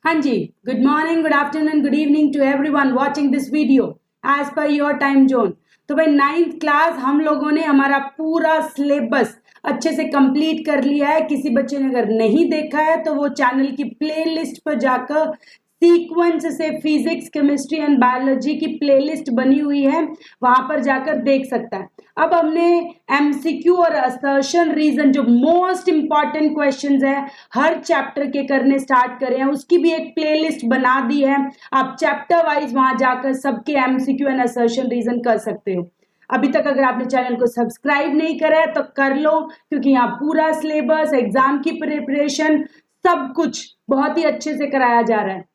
हाँ जी, good morning, good afternoon, good evening to everyone watching this video as per your time zone. तो भाई 9th class हम लोगों ने हमारा पूरा सिलेबस अच्छे से कंप्लीट कर लिया है. किसी बच्चे ने अगर नहीं देखा है तो वो चैनल की प्लेलिस्ट पर जाकर सीक्वेंस से फिजिक्स, केमिस्ट्री एंड बायोलॉजी की प्लेलिस्ट बनी हुई है, वहां पर जाकर देख सकता है. अब हमने एमसीक्यू और असर्शन रीजन जो मोस्ट इंपॉर्टेंट क्वेश्चंस है हर चैप्टर के करने स्टार्ट करे हैं, उसकी भी एक प्लेलिस्ट बना दी है. आप चैप्टर वाइज वहां जाकर सबके एमसीक्यू एंड असर्शन रीजन कर सकते हो. अभी तक अगर आपने चैनल को सब्सक्राइब नहीं करा है तो कर लो, क्योंकि यहाँ पूरा सिलेबस, एग्जाम की प्रिपरेशन, सब कुछ बहुत ही अच्छे से कराया जा रहा है.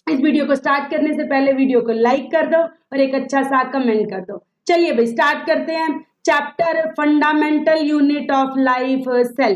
इस वीडियो को स्टार्ट करने से पहले वीडियो को लाइक कर दो और एक अच्छा सा कमेंट कर दो. चलिए भाई स्टार्ट करते हैं. Chapter fundamental unit of life cell.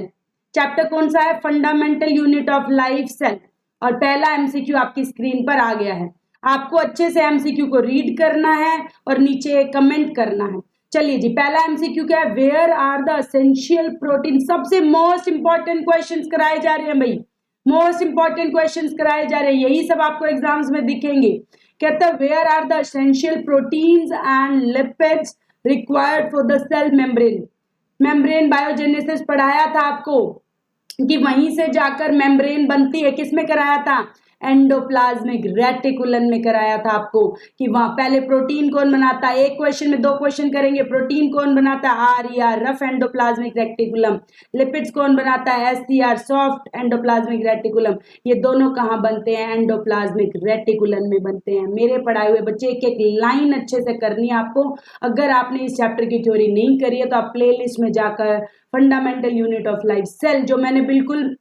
Chapter कौन सा है? Fundamental unit of life cell. और पहला एमसीक्यू आपकी स्क्रीन पर आ गया है. आपको अच्छे से एमसीक्यू को रीड करना है और नीचे कमेंट करना है. चलिए जी, पहला एमसीक्यू क्या है? Where are the essential protein. सबसे मोस्ट इंपॉर्टेंट क्वेश्चंस कराए जा रहे हैं भाई, मोस्ट इंपॉर्टेंट क्वेश्चंस कराए जा रहे हैं, यही सब आपको एग्जाम्स में दिखेंगे. कहता है where are the essential proteins and lipids required for the cell membrane. Membrane biogenesis पढ़ाया था आपको कि वहीं से जाकर मेम्ब्रेन बनती है. किसमें कराया था? एंडोप्लाज्मिक रेटिकुलम में कराया था आपको कि वहां पहले प्रोटीन कौन बनाता है. एक क्वेश्चन में 2 क्वेश्चन करेंगे. प्रोटीन कौन बनाता है? RER, rough endoplasmic reticulum. Lipids कौन बनाता है? SCR, soft endoplasmic reticulum. ये दोनों कहाँ बनते हैं? एंडोप्लाज्मिक रेटिकुलम में बनते हैं. मेरे पढ़ाए हुए बच्चे एक एक लाइन अच्छे से करनी है आपको. अगर आपने इस चैप्टर की थ्योरी नहीं करी है तो आप प्ले लिस्ट में जाकर fundamental unit of life cell, जो मैंने बिल्कुल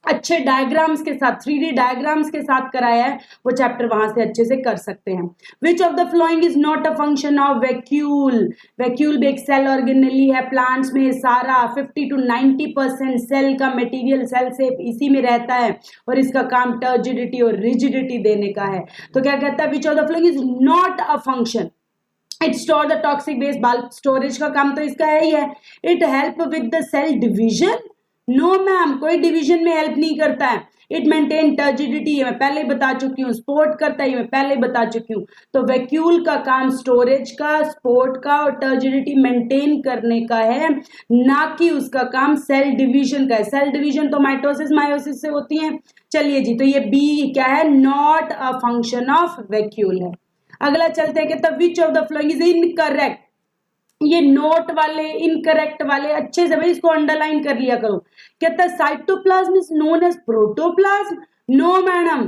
अच्छे डायग्राम्स के साथ, 3D डायग्राम्स के साथ कराया है, वो चैप्टर वहां से अच्छे से कर सकते हैं. विच of the following is not a function of vacuole. Vacuole भी एक सेल ऑर्गेनेली है. प्लांट्स में सारा 50 to 90% सेल का मटेरियल सेल से इसी में रहता है और इसका काम टर्जिडिटी और रिजिडिटी देने का है. तो क्या कहता है? Which of the following is not a function. It store the toxic waste. Bulk storage का काम तो इसका है ही है. It help with the cell division. No ma'am, कोई डिवीजन में हेल्प नहीं करता है. इट मेंटेन टर्जिडिटी, ये मैं पहले बता चुकी हूँ. स्पोर्ट करता है, ये मैं पहले बता चुकी हूँ. तो वैक्यूल का काम स्टोरेज का, स्पोर्ट का और टर्जिडिटी मेंटेन करने का है, ना कि उसका काम सेल डिवीजन का है. सेल डिवीजन तो माइटोसिस मायोसिस से होती है. चलिए जी, तो ये बी क्या है? Not a function of vacuole है. अगला चलते हैं. कहता विच of the following is incorrect. ये नोट वाले, इनकरेक्ट वाले अच्छे से भाई इसको अंडरलाइन कर लिया करो. कहता है cytoplasm is known as protoplasm. No madam,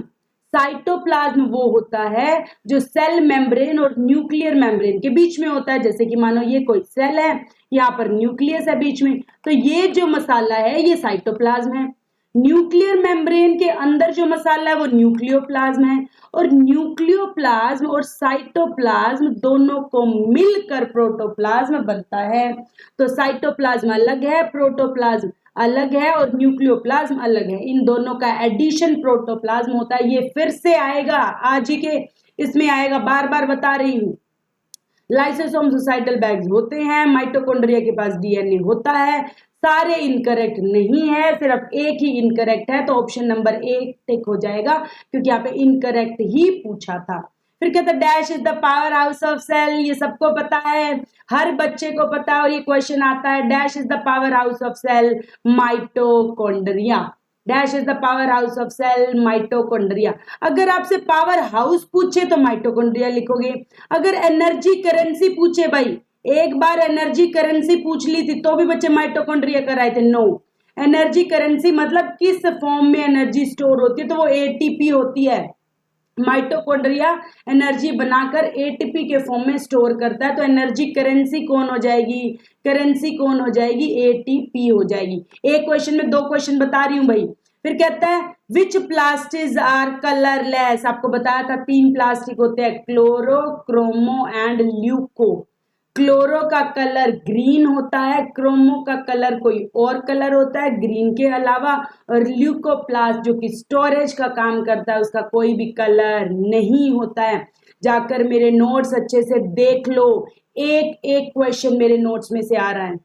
cytoplasm वो होता है जो सेल मेम्ब्रेन और न्यूक्लियर मेम्ब्रेन के बीच में होता है. जैसे कि मानो ये कोई सेल है, यहाँ पर न्यूक्लियस है बीच में, तो ये जो मसाला है ये साइटोप्लाज्म है. न्यूक्लियर मेम्ब्रेन के अंदर जो मसाला है वो न्यूक्लियोप्लाज्म है. और न्यूक्लियोप्लाज्म और साइटोप्लाज्म दोनों को मिलकर प्रोटोप्लाज्म बनता है. तो साइटोप्लाज्म अलग है, प्रोटोप्लाज्म अलग है और न्यूक्लियोप्लाज्म अलग है. इन दोनों का एडिशन प्रोटोप्लाज्म होता है. ये फिर से आएगा, आज ही के इसमें आएगा, बार बार बता रही हूं. लाइसोसोम सुसाइटल बैग्स होते हैं. माइटोकॉन्ड्रिया के पास डीएनए होता है. सारे इनकरेक्ट नहीं है, सिर्फ एक ही इनकरेक्ट है. तो ऑप्शन नंबर 1 टिक हो जाएगा, क्योंकि यहाँ पे इनकरेक्ट ही पूछा था. फिर कहता dash is the power house of cell. ये सबको पता है, हर बच्चे को पता है और ये क्वेश्चन आता है. Dash is the power house of cell. Mitochondria. Dash is the power house of cell. Mitochondria. अगर आपसे पावर हाउस पूछे तो माइटोकॉन्ड्रिया लिखोगे. अगर एनर्जी करेंसी पूछे, भाई एक बार एनर्जी करेंसी पूछ ली थी तो भी बच्चे माइटोकॉन्ड्रिया कराए थे. नो, एनर्जी करेंसी मतलब किस फॉर्म में एनर्जी स्टोर होती है, तो वो एटीपी होती है. माइटोकॉन्ड्रिया एनर्जी बनाकर एटीपी के फॉर्म में स्टोर करता है. तो एनर्जी करेंसी कौन हो जाएगी? करेंसी कौन हो जाएगी? एटीपी हो जाएगी. एक क्वेश्चन में 2 क्वेश्चन बता रही हूं भाई. फिर कहता है विच प्लास्टिक्स आर कलरलेस. आपको बताया था 3 प्लास्टिक होते हैं, chloro, chromo and leuco. Chloro का कलर ग्रीन होता है, क्रोमो का कलर कोई और कलर होता है ग्रीन के अलावा, और ल्यूकोप्लास्ट जो कि स्टोरेज का काम करता है उसका कोई भी कलर नहीं होता है. जाकर मेरे नोट्स अच्छे से देख लो, एक एक क्वेश्चन मेरे नोट्स में से आ रहा है.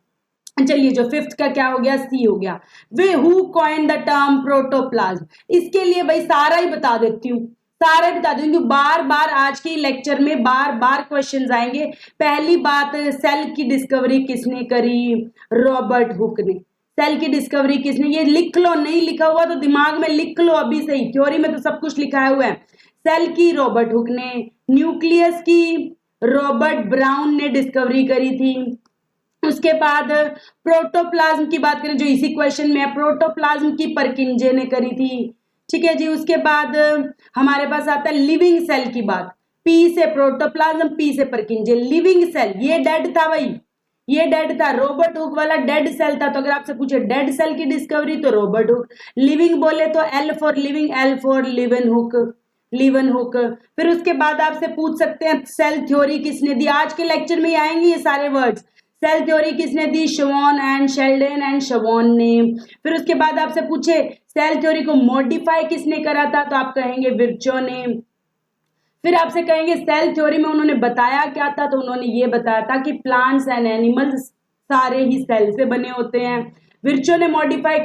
चलिए जो फिफ्थ का क्या हो गया, सी हो गया। Way who coin the term protoplasm, इसके लिए भाई सारा ही बता देती हूँ, सारा ही बता दूंगी, बार बार आज के लेक्चर में बार बार क्वेश्चंस आएंगे। पहली बात, सेल की डिस्कवरी किसने करी, रॉबर्ट हुक ने। सेल की डिस्कवरी किसने, ये लिख लो, नहीं लिखा हुआ तो दिमाग में लिख लो अभी से ही, थ्योरी में तो सब कुछ लिखा हुआ है। सेल की रॉबर्ट हुक ने, न्यूक्लियस की रॉबर्ट ब्राउन ने डिस्कवरी करी थी। उसके बाद प्रोटोप्लाज्म की बात करें जो इसी क्वेश्चन में है, प्रोटोप्लाज्म की परकिंजे ने करी थी। ठीक है जी। उसके बाद हमारे पास आता है लिविंग सेल की बात, पी से प्रोटोप्लाज्म, पी से परकिंजे। लिविंग सेल ये डेड था भाई, ये डेड था, रॉबर्ट हुक वाला डेड सेल था, तो अगर आपसे पूछे डेड सेल की डिस्कवरी तो रॉबर्ट हुक। लिविंग बोले तो L for living, L for Leeuwenhoek, Leeuwenhoek. फिर उसके बाद आपसे पूछ सकते हैं सेल थ्योरी किसने दी, आज के लेक्चर में ही आएंगे ये सारे वर्ड्स। सेल थ्योरी किसने दी, शवॉन एंड शेल्डन एंड शवॉन ने। फिर उसके बाद आपसे पूछे सेल थ्योरी को मॉडिफाई किसने करा था, तो आप कहेंगे विर्चो ने। फिर आपसे कहेंगे सेल थ्योरी में उन्होंने बताया क्या था, तो उन्होंने ये बताया था कि प्लांट्स एंड एनिमल्स सारे ही सेल से बने होते हैं। विर्चो ने मॉडिफाई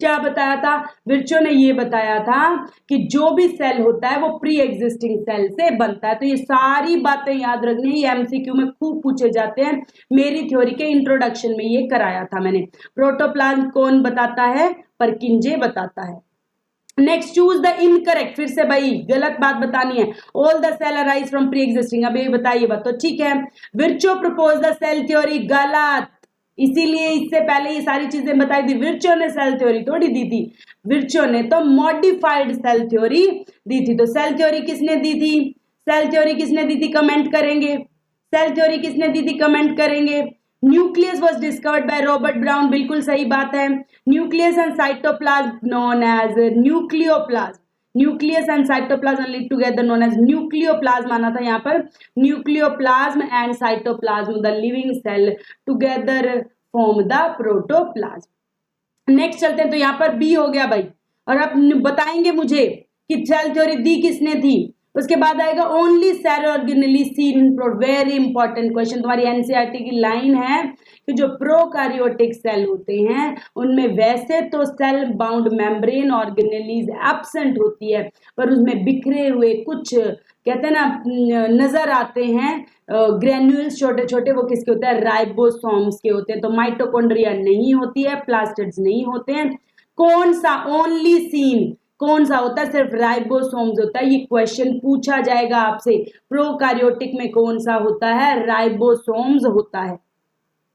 क्या बताया था, विर्चो ने ये बताया था कि जो भी सेल होता है वो प्री एग्जिस्टिंग सेल से बनता है। तो ये सारी बातें याद रखनी है, ये एमसीक्यू में खूब पूछे जाते हैं। मेरी थ्योरी के इंट्रोडक्शन में ये कराया था मैंने। प्रोटोप्लाज्म कौन बताता है, परकिंजे बताता है। नेक्स्ट, चूज द इनकरेक्ट, फिर से भाई गलत बात बतानी है। All the cell arise from pre existing, अब ये बताइए बात, तो ठीक है। Virchow propose the cell theory, गलत, इसीलिए इससे पहले ये सारी चीजें बताई थी। विर्चो ने सेल थ्योरी थोड़ी दी थी, विर्चो ने तो मॉडिफाइड सेल थ्योरी दी थी। तो सेल थ्योरी किसने दी थी, सेल थ्योरी किसने दी थी, कमेंट करेंगे। सेल थ्योरी किसने दी थी, कमेंट करेंगे। Nucleus was discovered by Robert Brown, बिल्कुल सही बात है। Nucleus and cytoplasm known as nucleoplasm, nucleus and cytoplasm live together known as nucleoplasm आना था यहाँ पर। Nucleoplasm and cytoplasm the living cell together form the protoplasm. Next चलते हैं, तो यहाँ पर बी हो गया भाई, और अब बताएंगे मुझे कि सेल थ्योरी दी किसने थी। उसके बाद आएगा only cell organelle seen, very important question, तुम्हारी एनसीईआरटी की लाइन है कि जो प्रोकैरियोटिक सेल होते हैं उनमें वैसे तो cell bound membrane organelles absent होती है, पर उसमें बिखरे हुए कुछ कहते हैं ना नजर आते हैं ग्रेन्यूल्स छोटे छोटे, वो किसके होते हैं, राइबोसोम्स के होते हैं। तो माइटोकॉन्ड्रिया नहीं होती है, प्लास्टिड्स नहीं होते हैं। कौन सा ओनली सीन, कौन सा होता है, सिर्फ राइबोसोम्स होता है। ये क्वेश्चन पूछा जाएगा आपसे, प्रोकैरियोटिक में कौन सा होता है, राइबोसोम्स होता है।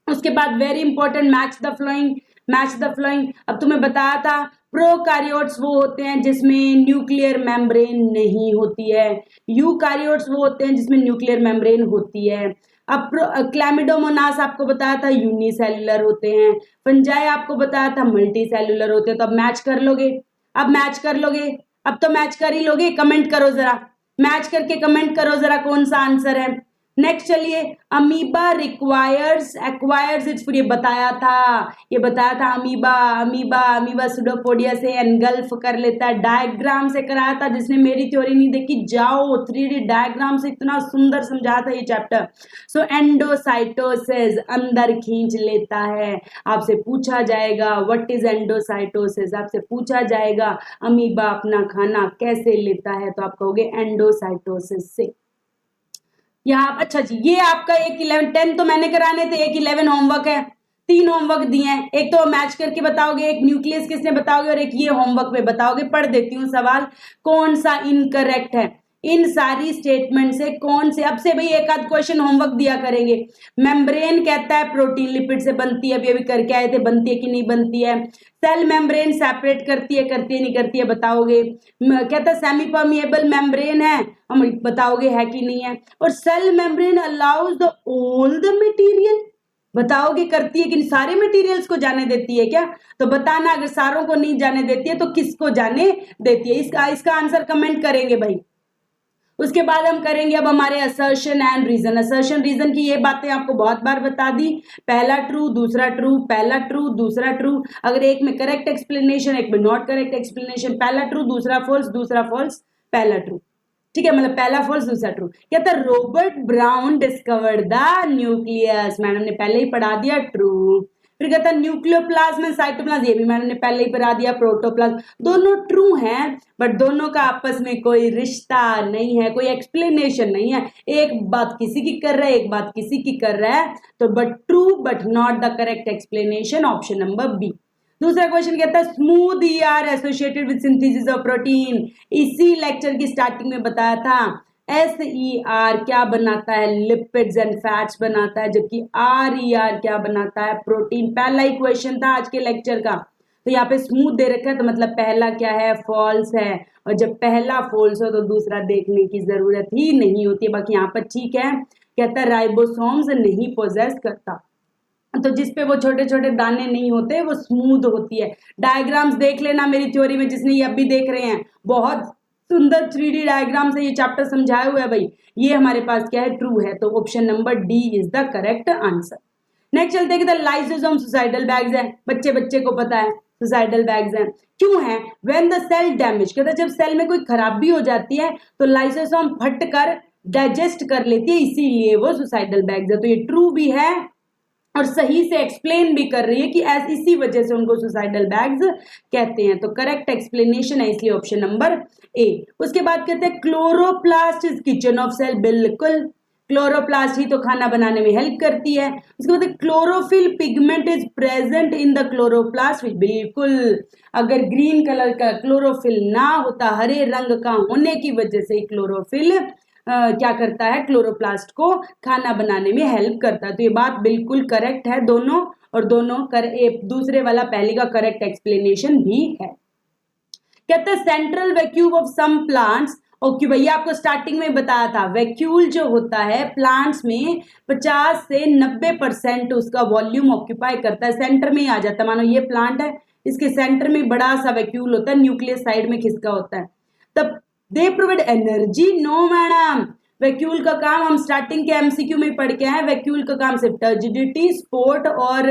उसके बाद very important, match the flowing, match the flowing. अब तुम्हें बताया था प्रोकैरियोट्स वो होते हैं जिसमें न्यूक्लियर मेम्ब्रेन नहीं होती है, यूकैरियोट्स वो होते हैं जिसमें न्यूक्लियर मेम्ब्रेन होती है। अब क्लैमिडोमोनास आपको बताया था यूनिसेल्युलर होते हैं, फंजाई आपको बताया था मल्टी सेल्युलर होते हैं। तो अब मैच कर लोगे, अब मैच कर लोगे, अब तो मैच कर ही लोगे, कमेंट करो जरा, मैच करके कमेंट करो जरा कौन सा आंसर है। नेक्स्ट चलिए, amoeba requires acquires its food, ये बताया था, ये बताया था। अमीबा अमीबा अमीबा सुडोपोडिया से एनगल्फ कर लेता है, डायग्राम से कराया था। जिसने मेरी थ्योरी नहीं देखी जाओ, 3D डायग्राम से इतना सुंदर समझाया था ये चैप्टर। सो एंडोसाइटोसिस अंदर खींच लेता है। आपसे पूछा जाएगा व्हाट इज एंडोसाइटोसिस, आपसे पूछा जाएगा अमीबा अपना खाना कैसे लेता है, तो आप कहोगे एंडोसाइटोसिस से। यहाँ अच्छा जी, ये आपका एक 11 10 तो मैंने कराने थे, एक 11 होमवर्क है, 3 होमवर्क दिए हैं। एक तो मैच करके बताओगे, एक न्यूक्लियस किसने बताओगे, और एक ये होमवर्क में बताओगे। पढ़ देती हूँ सवाल, कौन सा इनकरेक्ट है इन सारी स्टेटमेंट से, कौन से। अब से भाई एक आध क्वेश्चन होमवर्क दिया करेंगे। मेम्ब्रेन कहता है प्रोटीन लिपिड से बनती है, अभी करके आए थे, बनती है कि नहीं बनती है। सेल मेम्ब्रेन सेपरेट करती है नहीं करती है, बताओगे। कहता है सेमी परमिएबल मेम्ब्रेन है, हम बताओगे है कि नहीं है। और cell membrane allows the all the material, बताओगे करती है कि नहीं, सारे मटेरियल्स को जाने देती है क्या, तो बताना। अगर सारों को नहीं जाने देती है तो किसको जाने देती है, इसका आंसर कमेंट करेंगे भाई। उसके बाद हम करेंगे अब हमारे assertion and reason. Assertion reason की ये बातें आपको बहुत बार बता दी, पहला ट्रू दूसरा ट्रू, पहला ट्रू दूसरा ट्रू। अगर एक में करेक्ट एक्सप्लेनेशन एक में नॉट करेक्ट एक्सप्लेनेशन, पहला ट्रू दूसरा फॉल्स, दूसरा फॉल्स पहला ट्रू, ठीक है, मतलब पहला फॉल्स दूसरा ट्रू। कहता है Robert brown discovered the nucleus, madam ने पहले ही पढ़ा दिया ट्रू। फिर कहता है न्यूक्लियोप्लाज्म एंड साइटोप्लाज्म, ये भी मैंने पहले ही बता दिया, प्रोटोप्लाज्म। दोनों ट्रू हैं, बट दोनों का आपस में कोई रिश्ता नहीं है, कोई एक्सप्लेनेशन नहीं है। एक बात किसी की कर रहा है, एक बात किसी की कर रहा है, तो but true but not the correct explanation, option number B. दूसरा क्वेश्चन कहता है smooth ER associated with synthesis of protein. इसी लेक्चर की स्टार्टिंग में बताया था SER क्या बनाता है, लिपिड्स एंड फैट्स बनाता है, जबकि RER क्या बनाता है, प्रोटीन। पहला ही क्वेश्चन था आज के लेक्चर का। तो यहाँ पे स्मूथ दे रखा है, तो मतलब पहला क्या है, फॉल्स है। और जब पहला फॉल्स हो तो दूसरा देखने की जरूरत ही नहीं होती है। बाकी यहाँ पर ठीक है, कहता है राइबोसोम्स नहीं पोजेस करता, तो जिसपे वो छोटे छोटे दाने नहीं होते वो स्मूथ होती है। डायग्राम्स देख लेना मेरी थ्योरी में, जिसने ये अभी देख रहे हैं, बहुत सुंदर 3D डायग्राम से ये चैप्टर समझाया हुआ है भाई। ये हमारे पास क्या है, ट्रू है, तो option number D is the correct answer. Next चलते हैं, लाइसोसोम सुसाइडल बैग्स है। बच्चे बच्चे को पता है सुसाइडल बैग्स हैं, क्यों है, व्हेन द सेल डैमेज, कहता है जब सेल में कोई खराबी हो जाती है तो लाइसोसोम फट कर डाइजेस्ट कर लेती है, इसीलिए वो सुसाइडल बैग्स है। तो ये ट्रू भी है और सही से एक्सप्लेन भी कर रही है कि इसी वजह से उनको सुसाइडल बैग्स कहते हैं। तो करेक्ट एक्सप्लेनेशन है इसलिए ऑप्शन नंबर ए। उसके बाद कहते हैं chloroplast is kitchen of cell, बिल्कुल क्लोरोप्लास्ट ही तो खाना बनाने में हेल्प करती है। उसके बाद chlorophyll pigment is present in the chloroplast, बिल्कुल। अगर ग्रीन कलर का क्लोरोफिल ना होता, हरे रंग का होने की वजह से क्लोरोफिल क्या करता है, क्लोरोप्लास्ट को खाना बनाने में हेल्प करता है। तो ये बात बिल्कुल करेक्ट है दोनों, और दोनों दूसरे वाला पहले का करेक्ट एक्सप्लेनेशन भी है। कहते हैं central vacuole of some plants, okay भैया आपको स्टार्टिंग में बताया था, वैक्यूल जो होता है प्लांट्स में 50 से 90% उसका वॉल्यूम ऑक्यूपाई करता है, सेंटर में ही आ जाता है। मानो ये प्लांट है, इसके सेंटर में बड़ा सा वैक्यूल होता है, न्यूक्लियस साइड में खिसका होता है। तब they provide energy, no madam. Vacuole का काम हम स्टार्टिंग के एमसीक्यू में पढ़ के आए, वैक्यूल का काम सिर्फ टर्जिडिटी, स्पोर्ट और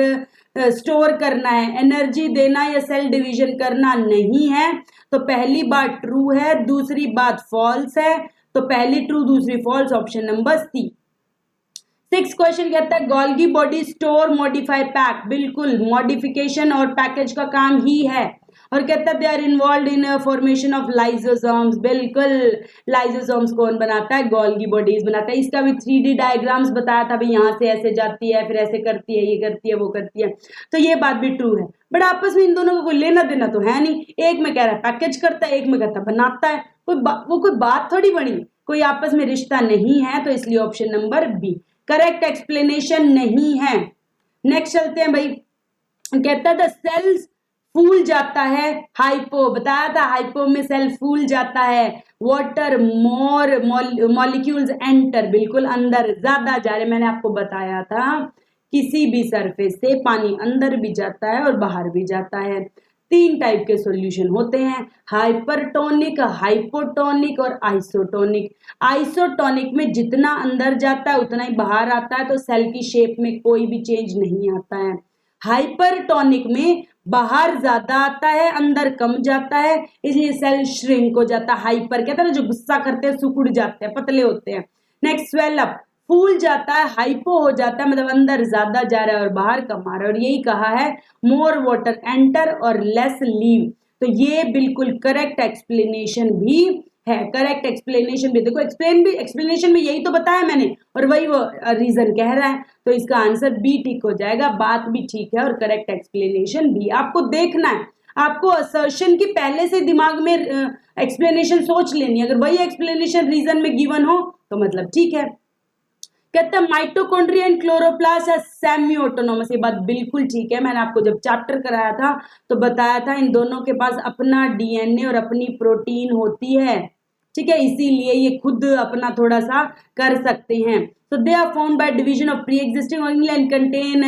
स्टोर करना है, एनर्जी देना या सेल डिवीजन करना नहीं है। तो पहली बात ट्रू है, दूसरी बात फॉल्स है। तो पहली ट्रू दूसरी false, option number C. 6 question कहता है Golgi body store modify pack, बिल्कुल मॉडिफिकेशन और पैकेज का काम ही है। और कहता है they are involve in formation of lysosomes, बिल्कुल लाइसोसोम्स कौन बनाता है, गोल्गी बॉडीज बनाता है। इसका भी 3D डायग्राम्स बताया था भाई, यहाँ से ऐसे जाती है, फिर ऐसे करती है, ये करती है, वो करती है। तो ये बात भी ट्रू है, बट आपस में इन दोनों को कोई लेना देना तो है नहीं। एक में कह रहा है पैकेज करता है, एक में कहता है बनाता है, वो कोई बात थोड़ी बनी, कोई आपस में रिश्ता नहीं है। तो इसलिए option number B correct explanation नहीं है। नेक्स्ट चलते हैं भाई, कहता था सेल्स फूल जाता है, हाइपो बताया था, हाइपो में सेल फूल जाता है। वाटर मोर मॉलिक्यूल्स एंटर, बिल्कुल अंदर ज्यादा जा रहे, मैंने आपको बताया था किसी भी सरफेस से पानी अंदर भी जाता है और बाहर भी जाता है। 3 टाइप के सॉल्यूशन होते हैं, हाइपरटोनिक, हाइपोटोनिक और आइसोटोनिक। आइसोटोनिक में जितना अंदर जाता है उतना ही बाहर आता है, तो सेल की शेप में कोई भी चेंज नहीं आता है। हाइपरटोनिक में बाहर ज्यादा आता है, अंदर कम जाता है, इसलिए सेल श्रिंक हो जाता है। हाइपर कहते हैं ना जो गुस्सा करते हैं सिकुड़ जाते हैं, पतले होते हैं। नेक्स्ट स्वेल अप, फूल जाता है, हाइपो हो जाता है, मतलब अंदर ज्यादा जा रहा है और बाहर कम आ रहा है। और यही कहा है मोर वाटर एंटर और लेस लीव। तो ये बिल्कुल करेक्ट एक्सप्लेनेशन भी है, करेक्ट एक्सप्लेनेशन भी। देखो एक्सप्लेनेशन में यही तो बताया मैंने, और वही वो रीजन कह रहा है, तो इसका आंसर बी ठीक हो जाएगा। बात भी ठीक है और करेक्ट एक्सप्लेनेशन भी। आपको देखना है, आपको असर्शन की पहले से दिमाग में एक्सप्लेनेशन सोच लेनी है। अगर वही एक्सप्लेनेशन रीजन में गिवन हो तो मतलब ठीक है। कहता है माइटोकॉन्ड्रिया एंड क्लोरोप्लास्ट है सेमी ऑटोनोमस, ये बात बिल्कुल ठीक है। मैंने आपको जब चैप्टर कराया था तो बताया था इन दोनों के पास अपना डीएनए और अपनी प्रोटीन होती है, ठीक है, इसीलिए ये खुद अपना थोड़ा सा कर सकते हैं। तो they are found by division of pre existing organelle and contain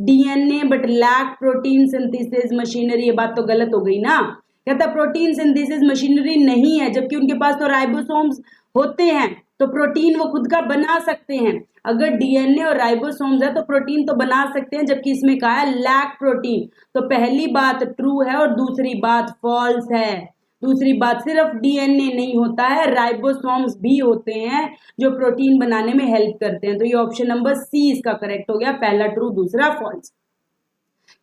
DNA but lack protein synthesis machinery. ये बात तो गलत हो गई ना, कहता प्रोटीन सिंथेसिस मशीनरी नहीं है, जबकि उनके पास तो राइबोसोम्स होते हैं, तो प्रोटीन वो खुद का बना सकते हैं। अगर डीएनए और राइबोसोम्स है तो प्रोटीन तो बना सकते हैं, जबकि इसमें कहा है लैक प्रोटीन। तो पहली बात ट्रू है और दूसरी बात फॉल्स है। दूसरी बात सिर्फ डीएनए नहीं होता है, राइबोसोम्स भी होते हैं जो प्रोटीन बनाने में हेल्प करते हैं। तो ये ऑप्शन नंबर सी इसका करेक्ट हो गया, पहला ट्रू दूसरा फॉल्स।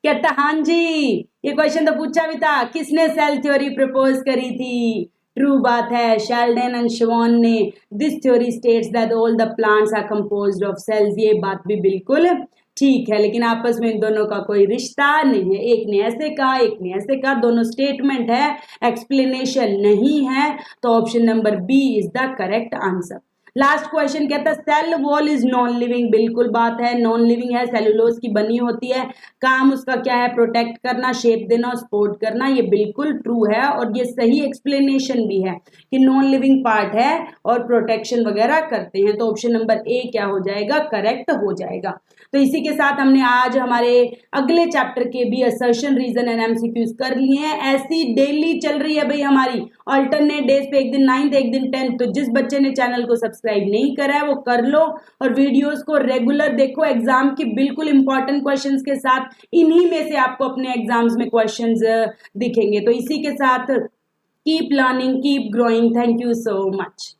कहता हाँ जी, ये क्वेश्चन तो पूछा भी था, किसने सेल थ्योरी प्रपोज करी थी? ट्रू बात है, शेल्डन एंड श्वान ने। This theory states that all the plants are composed of cells. ये बात भी बिल्कुल ठीक है, लेकिन आपस में इन दोनों का कोई रिश्ता नहीं है। एक ने ऐसे कहा, एक ने ऐसे कहा, दोनों स्टेटमेंट है, एक्सप्लेनेशन नहीं है, तो option number B is the correct answer. Last question कहता है cell wall is non living. बिल्कुल बात है, नॉन लिविंग है, सेलुलोज की बनी होती है, काम उसका क्या है? प्रोटेक्ट करना, शेप देना, सपोर्ट करना। ये बिल्कुल ट्रू है और ये सही एक्सप्लेनेशन भी है कि नॉन लिविंग पार्ट है और प्रोटेक्शन वगैरह करते हैं। तो ऑप्शन नंबर ए क्या हो जाएगा? करेक्ट हो जाएगा। तो इसी के साथ हमने आज हमारे अगले चैप्टर के भी असर्शन, रीजन एंड एमसीक्यूज कर लिए हैं। ऐसी डेली चल रही है भाई हमारी, अल्टरनेट डेज पे, एक दिन 9th एक दिन 10th। तो जिस बच्चे ने चैनल को सब्सक्राइब नहीं करा है वो कर लो और वीडियोस को रेगुलर देखो, एग्जाम की बिल्कुल इंपॉर्टेंट क्वेश्चंस के साथ। इन्हीं में से आपको अपने एग्जाम्स में क्वेश्चंस दिखेंगे। तो इसी के साथ keep learning, keep growing. Thank you so much.